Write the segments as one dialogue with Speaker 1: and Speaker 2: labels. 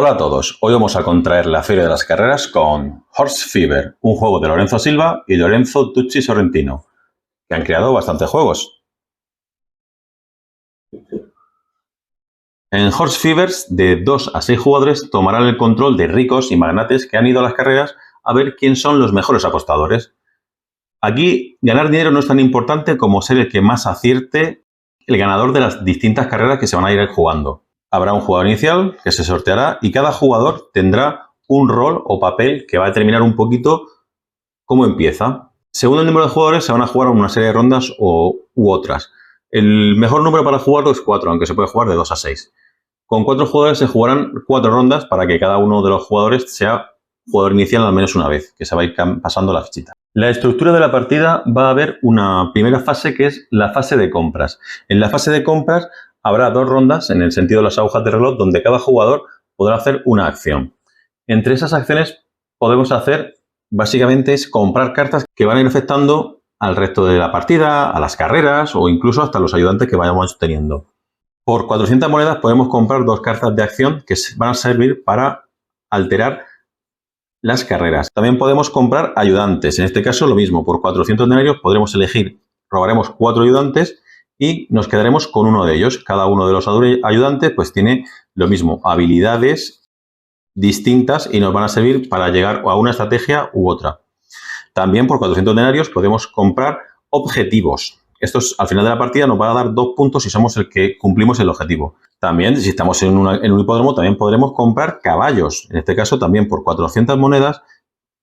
Speaker 1: Hola a todos, hoy vamos a contraer la feria de las carreras con Horse Fever, un juego de Lorenzo Silva y Lorenzo Tucci Sorrentino, que han creado bastantes juegos. En Horse Fevers, de 2 a 6 jugadores tomarán el control de ricos y magnates que han ido a las carreras a ver quién son los mejores apostadores. Aquí, ganar dinero no es tan importante como ser el que más acierte el ganador de las distintas carreras que se van a ir jugando. Habrá un jugador inicial que se sorteará y cada jugador tendrá un rol o papel que va a determinar un poquito cómo empieza. Según el número de jugadores se van a jugar una serie de rondas u otras. El mejor número para jugarlo es 4, aunque se puede jugar de 2 a 6. Con 4 jugadores se jugarán 4 rondas para que cada uno de los jugadores sea jugador inicial al menos una vez, que se va a ir pasando la fichita. La estructura de la partida va a haber una primera fase que es la fase de compras. En la fase de compras habrá 2 rondas en el sentido de las agujas de reloj donde cada jugador podrá hacer una acción. Entre esas acciones podemos hacer básicamente es comprar cartas que van a ir afectando al resto de la partida, a las carreras o incluso hasta los ayudantes que vayamos teniendo. Por 400 monedas podemos comprar 2 cartas de acción que van a servir para alterar las carreras. También podemos comprar ayudantes. En este caso lo mismo, por 400 denarios podremos elegir, robaremos 4 ayudantes y nos quedaremos con uno de ellos. Cada uno de los ayudantes pues tiene lo mismo, habilidades distintas y nos van a servir para llegar a una estrategia u otra. También por 400 denarios podemos comprar objetivos. Estos al final de la partida nos van a dar 2 puntos si somos el que cumplimos el objetivo. También, si estamos en un hipódromo, también podremos comprar caballos. En este caso, también por 400 monedas,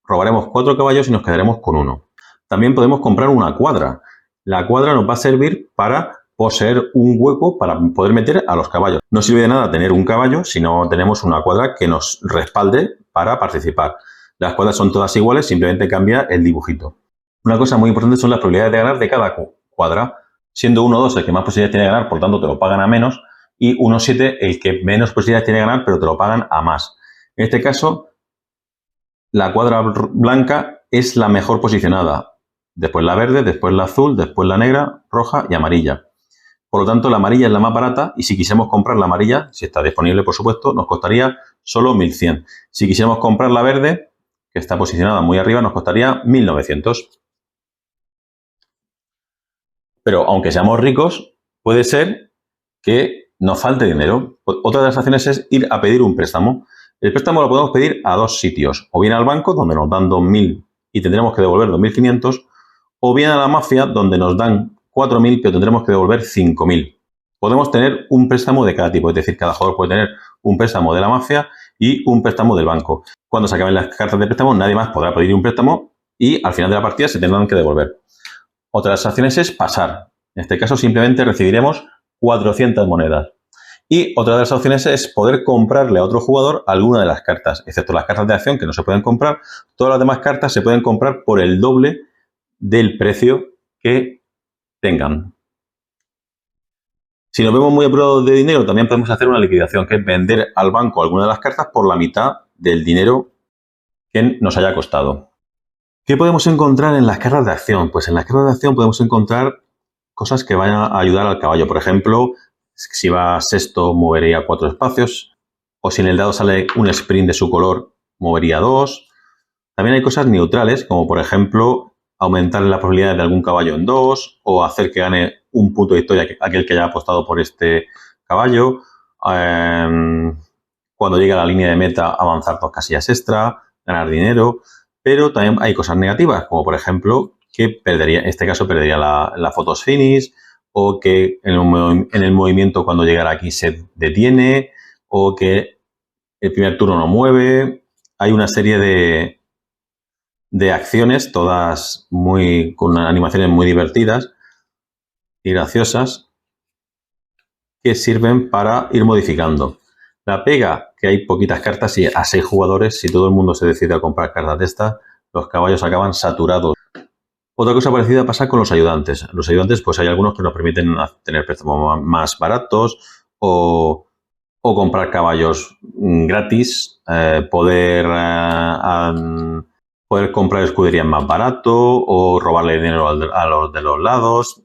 Speaker 1: robaremos 4 caballos y nos quedaremos con 1. También podemos comprar una cuadra. La cuadra nos va a servir para poseer un hueco para poder meter a los caballos. No sirve de nada tener un caballo si no tenemos una cuadra que nos respalde para participar. Las cuadras son todas iguales, simplemente cambia el dibujito. Una cosa muy importante son las probabilidades de ganar de cada cuadra, siendo 1-2 el que más posibilidades tiene de ganar, por tanto te lo pagan a menos, y 1-7 el que menos posibilidades tiene de ganar, pero te lo pagan a más. En este caso, la cuadra blanca es la mejor posicionada, después la verde, después la azul, después la negra, roja y amarilla. Por lo tanto, la amarilla es la más barata y si quisiéramos comprar la amarilla, si está disponible por supuesto, nos costaría solo 1100. Si quisiéramos comprar la verde, que está posicionada muy arriba, nos costaría 1900. Pero aunque seamos ricos, puede ser que nos falte dinero. Otra de las acciones es ir a pedir un préstamo. El préstamo lo podemos pedir a 2 sitios. O bien al banco, donde nos dan 2.000 y tendremos que devolver 2.500. O bien a la mafia, donde nos dan 4.000, pero tendremos que devolver 5.000. Podemos tener un préstamo de cada tipo. Es decir, cada jugador puede tener un préstamo de la mafia y un préstamo del banco. Cuando se acaben las cartas de préstamo, nadie más podrá pedir un préstamo y al final de la partida se tendrán que devolver. Otra de las acciones es pasar. En este caso simplemente recibiremos 400 monedas. Y otra de las opciones es poder comprarle a otro jugador alguna de las cartas, excepto las cartas de acción que no se pueden comprar. Todas las demás cartas se pueden comprar por el doble del precio que tengan. Si nos vemos muy apurados de dinero, también podemos hacer una liquidación, que es vender al banco alguna de las cartas por la mitad del dinero que nos haya costado. ¿Qué podemos encontrar en las cartas de acción? Pues en las cartas de acción podemos encontrar cosas que vayan a ayudar al caballo. Por ejemplo, si va sexto, movería 4 espacios. O si en el dado sale un sprint de su color, movería 2. También hay cosas neutrales, como por ejemplo, aumentar la probabilidad de algún caballo en 2 o hacer que gane un punto de victoria aquel que haya apostado por este caballo. Cuando llegue a la línea de meta, avanzar 2 casillas extra, ganar dinero. Pero también hay cosas negativas, como por ejemplo que perdería, en este caso perdería la photos finish, o que en el movimiento cuando llegara aquí se detiene, o que el primer turno no mueve. Hay una serie de acciones, todas con animaciones muy divertidas y graciosas, que sirven para ir modificando. La pega, que hay poquitas cartas y a 6 jugadores, si todo el mundo se decide a comprar cartas de estas, los caballos acaban saturados. Otra cosa parecida pasa con los ayudantes. Los ayudantes, pues hay algunos que nos permiten tener préstamos más baratos o comprar caballos gratis, poder comprar escuderías más barato o robarle dinero a los de los lados.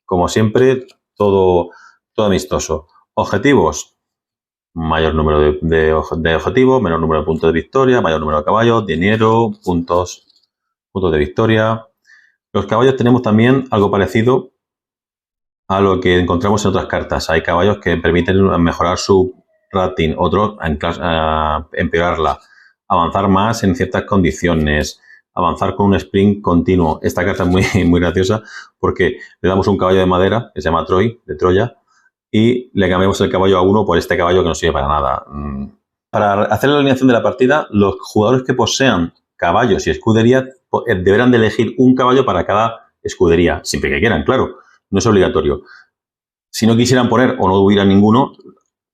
Speaker 1: Como siempre, todo amistoso. Objetivos. mayor número de objetivos, menor número de puntos de victoria, mayor número de caballos, dinero, puntos de victoria. Los caballos tenemos también algo parecido a lo que encontramos en otras cartas. Hay caballos que permiten mejorar su rating, otros empeorarla, avanzar más en ciertas condiciones, avanzar con un sprint continuo. Esta carta es muy graciosa porque le damos un caballo de madera que se llama Troy, de Troya, y le cambiamos el caballo a 1 por este caballo que no sirve para nada. Para hacer la alineación de la partida, los jugadores que posean caballos y escuderías deberán de elegir un caballo para cada escudería, siempre que quieran, claro, no es obligatorio. Si no quisieran poner o no hubiera ninguno,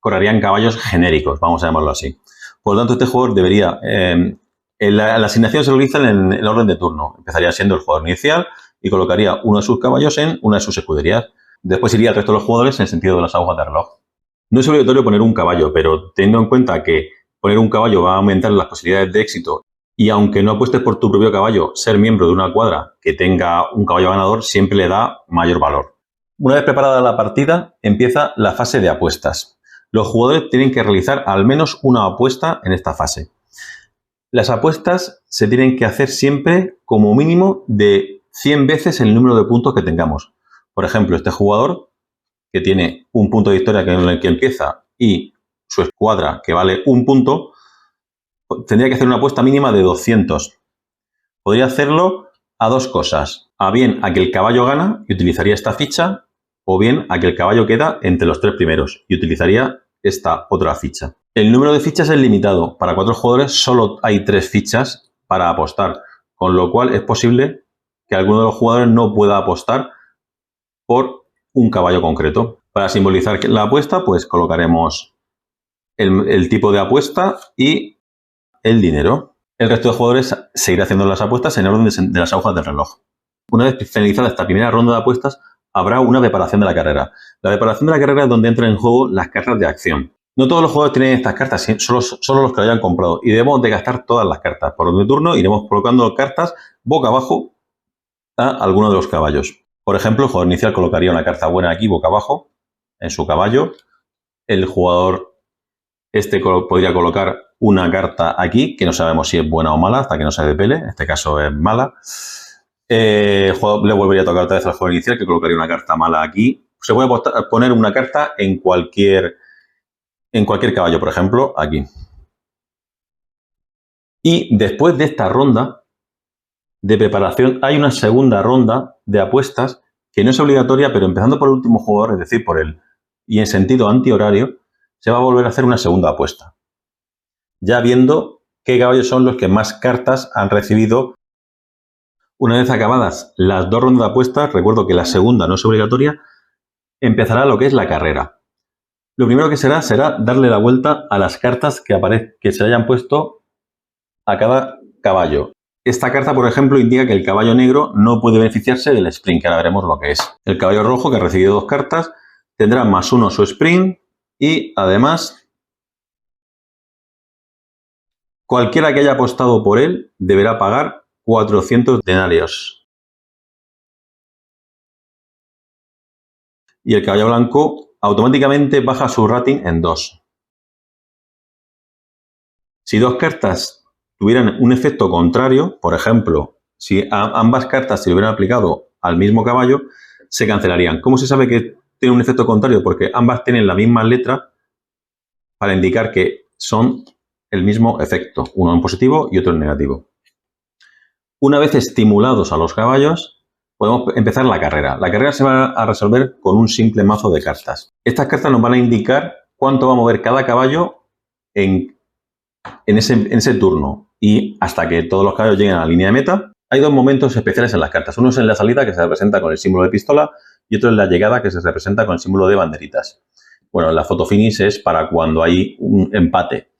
Speaker 1: correrían caballos genéricos, vamos a llamarlo así. Por lo tanto, este jugador debería... la asignación se realiza en el orden de turno. Empezaría siendo el jugador inicial y colocaría uno de sus caballos en una de sus escuderías. Después iría el resto de los jugadores en el sentido de las agujas de reloj. No es obligatorio poner un caballo, pero teniendo en cuenta que poner un caballo va a aumentar las posibilidades de éxito y aunque no apuestes por tu propio caballo, ser miembro de una cuadra que tenga un caballo ganador siempre le da mayor valor. Una vez preparada la partida, empieza la fase de apuestas. Los jugadores tienen que realizar al menos una apuesta en esta fase. Las apuestas se tienen que hacer siempre como mínimo de 100 veces el número de puntos que tengamos. Por ejemplo, este jugador que tiene un punto de victoria en el que empieza y su escuadra que vale un punto, tendría que hacer una apuesta mínima de 200. Podría hacerlo a dos cosas. A bien a que el caballo gana y utilizaría esta ficha, o bien a que el caballo queda entre los 3 primeros y utilizaría esta otra ficha. El número de fichas es limitado. Para 4 jugadores solo hay 3 fichas para apostar, con lo cual es posible que alguno de los jugadores no pueda apostar por un caballo concreto. Para simbolizar la apuesta, pues colocaremos el tipo de apuesta y el dinero. El resto de jugadores seguirá haciendo las apuestas en orden de las agujas del reloj. Una vez finalizada esta primera ronda de apuestas, habrá una preparación de la carrera. La preparación de la carrera es donde entran en juego las cartas de acción. No todos los jugadores tienen estas cartas, solo los que lo hayan comprado. Y debemos de gastar todas las cartas. Por orden de turno iremos colocando cartas boca abajo a alguno de los caballos. Por ejemplo, el jugador inicial colocaría una carta buena aquí boca abajo en su caballo. El jugador podría colocar una carta aquí, que no sabemos si es buena o mala hasta que no se depele. En este caso es mala. Le volvería a tocar otra vez al jugador inicial, que colocaría una carta mala aquí. Se puede poner una carta en cualquier caballo, por ejemplo, aquí. Y después de esta ronda de preparación, hay una segunda ronda de apuestas que no es obligatoria, pero empezando por el último jugador, es decir, por él, y en sentido antihorario, se va a volver a hacer una segunda apuesta. Ya viendo qué caballos son los que más cartas han recibido. Una vez acabadas las 2 rondas de apuestas, recuerdo que la segunda no es obligatoria, empezará lo que es la carrera. Lo primero que será darle la vuelta a las cartas que se hayan puesto a cada caballo. Esta carta, por ejemplo, indica que el caballo negro no puede beneficiarse del sprint, que ahora veremos lo que es. El caballo rojo, que ha recibido 2 cartas, tendrá +1 su sprint y, además, cualquiera que haya apostado por él deberá pagar 400 denarios. Y el caballo blanco automáticamente baja su rating en 2. Si 2 cartas tuvieran un efecto contrario, por ejemplo, si ambas cartas se hubieran aplicado al mismo caballo, se cancelarían. ¿Cómo se sabe que tiene un efecto contrario? Porque ambas tienen la misma letra para indicar que son el mismo efecto, uno en positivo y otro en negativo. Una vez estimulados a los caballos, podemos empezar la carrera. La carrera se va a resolver con un simple mazo de cartas. Estas cartas nos van a indicar cuánto va a mover cada caballo en ese turno. Y hasta que todos los caballos lleguen a la línea de meta, hay 2 momentos especiales en las cartas. Uno es en la salida, que se representa con el símbolo de pistola, y otro en la llegada, que se representa con el símbolo de banderitas. Bueno, la foto finish es para cuando hay un empate.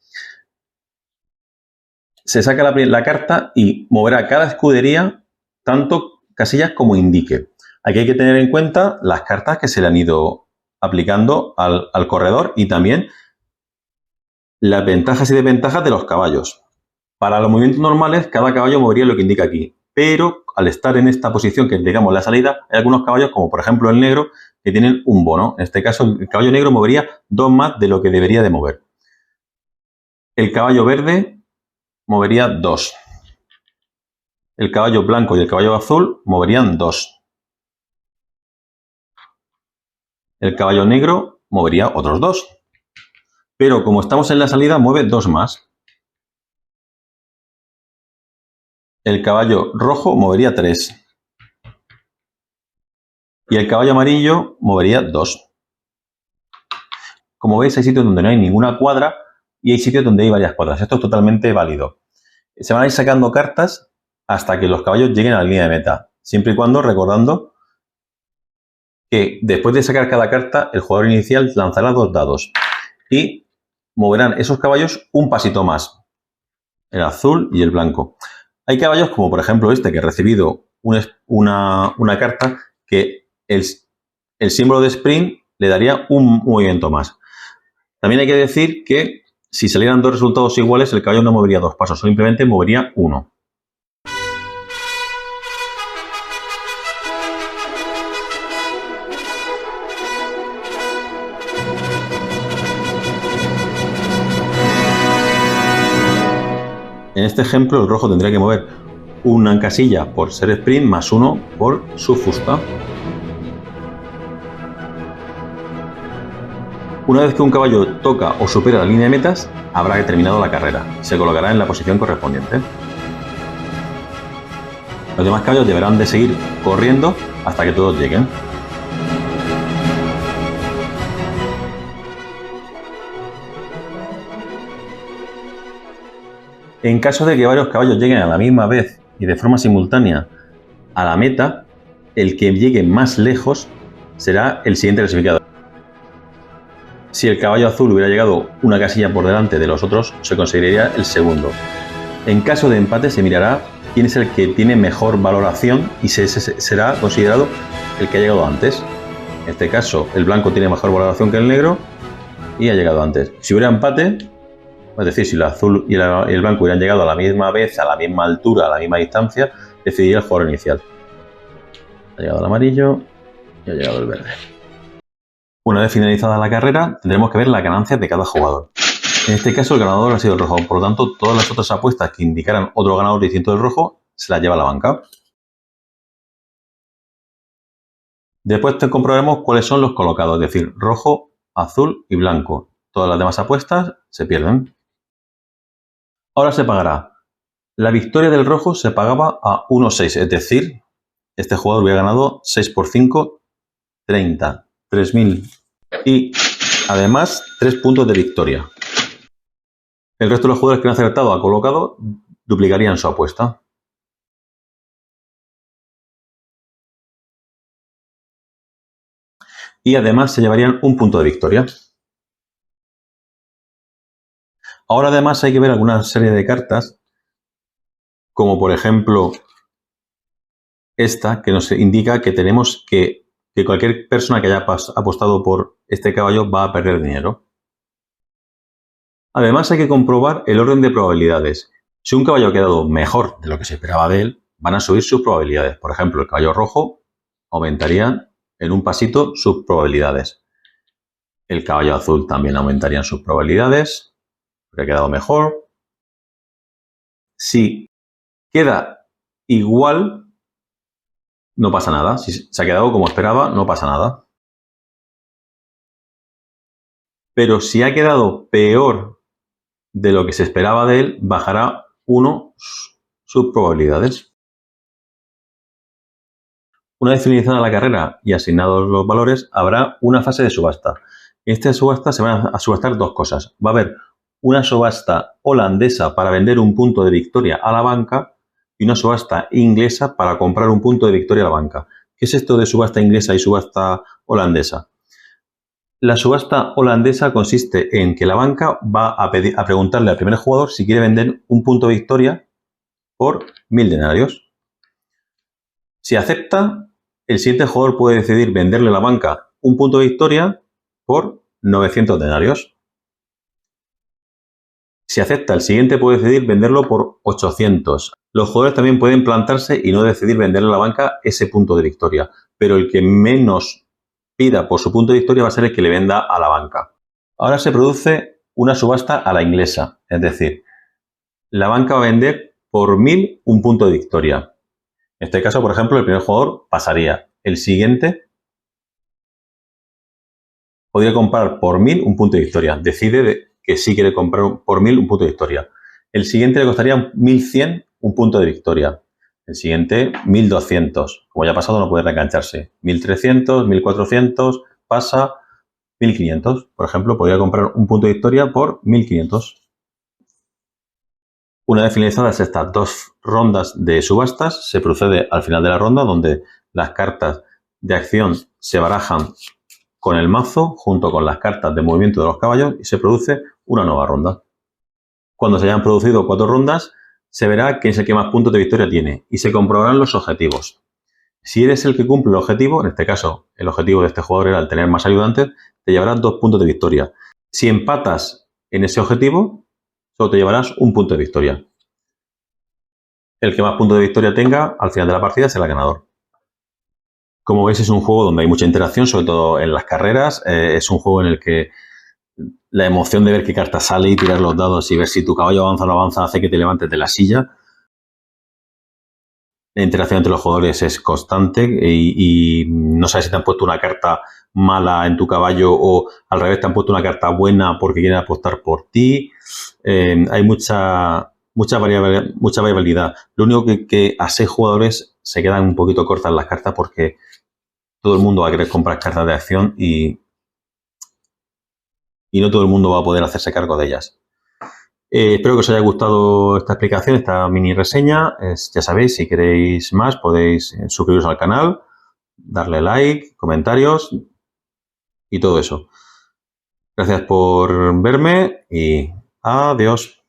Speaker 1: Se saca la carta y moverá cada escudería tanto casillas como indique. Aquí hay que tener en cuenta las cartas que se le han ido aplicando al corredor y también las ventajas y desventajas de los caballos. Para los movimientos normales, cada caballo movería lo que indica aquí. Pero al estar en esta posición que indicamos la salida, hay algunos caballos, como por ejemplo el negro, que tienen un bono. En este caso, el caballo negro movería 2 más de lo que debería de mover. el caballo verde movería 2. El caballo blanco y el caballo azul moverían 2. El caballo negro movería otros 2. Pero como estamos en la salida, mueve 2 más. El caballo rojo movería 3. Y el caballo amarillo movería 2. Como veis, hay sitios donde no hay ninguna cuadra y hay sitios donde hay varias cuadras. Esto es totalmente válido. Se van a ir sacando cartas hasta que los caballos lleguen a la línea de meta. Siempre y cuando recordando que después de sacar cada carta, el jugador inicial lanzará 2 dados y moverán esos caballos un pasito más. El azul y el blanco. Hay caballos como por ejemplo este que ha recibido una carta que el símbolo de sprint le daría un movimiento más. También hay que decir que si salieran 2 resultados iguales, el caballo no movería 2 pasos, simplemente movería 1. En este ejemplo, el rojo tendría que mover una casilla por ser sprint más 1 por su fusta. Una vez que un caballo toca o supera la línea de metas, habrá terminado la carrera y se colocará en la posición correspondiente. Los demás caballos deberán de seguir corriendo hasta que todos lleguen. En caso de que varios caballos lleguen a la misma vez y de forma simultánea a la meta, el que llegue más lejos será el siguiente clasificado. Si el caballo azul hubiera llegado una casilla por delante de los otros, se consideraría el segundo. En caso de empate se mirará quién es el que tiene mejor valoración y ese será considerado el que ha llegado antes. En este caso, el blanco tiene mejor valoración que el negro y ha llegado antes. Si hubiera empate, es decir, si el azul y el blanco hubieran llegado a la misma vez, a la misma altura, a la misma distancia, decidiría el jugador inicial. Ha llegado el amarillo y ha llegado el verde. Una vez finalizada la carrera, tendremos que ver las ganancias de cada jugador. En este caso, el ganador ha sido el rojo, por lo tanto, todas las otras apuestas que indicaran otro ganador distinto del rojo se las lleva a la banca. Después comprobaremos cuáles son los colocados, es decir, rojo, azul y blanco. Todas las demás apuestas se pierden. Ahora se pagará. La victoria del rojo se pagaba a 1,6, es decir, este jugador hubiera ganado 6 por 5, 30, 3.000 y además 3 puntos de victoria. El resto de los jugadores que han acertado a colocado duplicarían su apuesta. Y además se llevarían un punto de victoria. Ahora además hay que ver alguna serie de cartas, como por ejemplo esta, que nos indica que tenemos que cualquier persona que haya apostado por este caballo va a perder dinero. Además hay que comprobar el orden de probabilidades. Si un caballo ha quedado mejor de lo que se esperaba de él, van a subir sus probabilidades. Por ejemplo, el caballo rojo aumentaría en un pasito sus probabilidades. El caballo azul también aumentaría sus probabilidades, porque ha quedado mejor. Si queda igual, no pasa nada. Si se ha quedado como esperaba, no pasa nada. Pero si ha quedado peor de lo que se esperaba de él, bajará 1 sus probabilidades. Una vez finalizada la carrera y asignados los valores, habrá una fase de subasta. En esta subasta se van a subastar 2 cosas. Va a haber una subasta holandesa para vender un punto de victoria a la banca y una subasta inglesa para comprar un punto de victoria a la banca. ¿Qué es esto de subasta inglesa y subasta holandesa? La subasta holandesa consiste en que la banca va a preguntarle al primer jugador si quiere vender un punto de victoria por 1.000 denarios. Si acepta, el siguiente jugador puede decidir venderle a la banca un punto de victoria por 900 denarios. Si acepta, el siguiente puede decidir venderlo por 800. Los jugadores también pueden plantarse y no decidir venderle a la banca ese punto de victoria, pero el que menos pida por su punto de victoria va a ser el que le venda a la banca. Ahora se produce una subasta a la inglesa. Es decir, la banca va a vender por 1000 un punto de victoria. En este caso, por ejemplo, el primer jugador pasaría. El siguiente podría comprar por 1000 un punto de victoria. Decide que sí quiere comprar por 1000 un punto de victoria. El siguiente le costaría 1100 un punto de victoria. El siguiente, 1200. Como ya ha pasado, no puede reengancharse. 1300, 1400, pasa 1500. Por ejemplo, podría comprar un punto de victoria por 1500. Una vez finalizadas estas dos rondas de subastas, se procede al final de la ronda donde las cartas de acción se barajan con el mazo junto con las cartas de movimiento de los caballos y se produce una nueva ronda. Cuando se hayan producido 4 rondas, se verá quién es el que más puntos de victoria tiene y se comprobarán los objetivos. Si eres el que cumple el objetivo, en este caso el objetivo de este jugador era el tener más ayudantes, te llevarás 2 puntos de victoria. Si empatas en ese objetivo, solo te llevarás un punto de victoria. El que más puntos de victoria tenga al final de la partida será el ganador. Como veis, es un juego donde hay mucha interacción, sobre todo en las carreras. Es un juego en el que la emoción de ver qué carta sale y tirar los dados y ver si tu caballo avanza o no avanza hace que te levantes de la silla. La interacción entre los jugadores es constante y no sabes si te han puesto una carta mala en tu caballo o al revés te han puesto una carta buena porque quieren apostar por ti. Hay mucha variabilidad. Lo único que a 6 jugadores se quedan un poquito cortas las cartas porque todo el mundo va a querer comprar cartas de acción y no todo el mundo va a poder hacerse cargo de ellas. Espero que os haya gustado esta explicación, esta mini reseña. Ya sabéis, si queréis más podéis suscribiros al canal, darle like, comentarios y todo eso. Gracias por verme y adiós.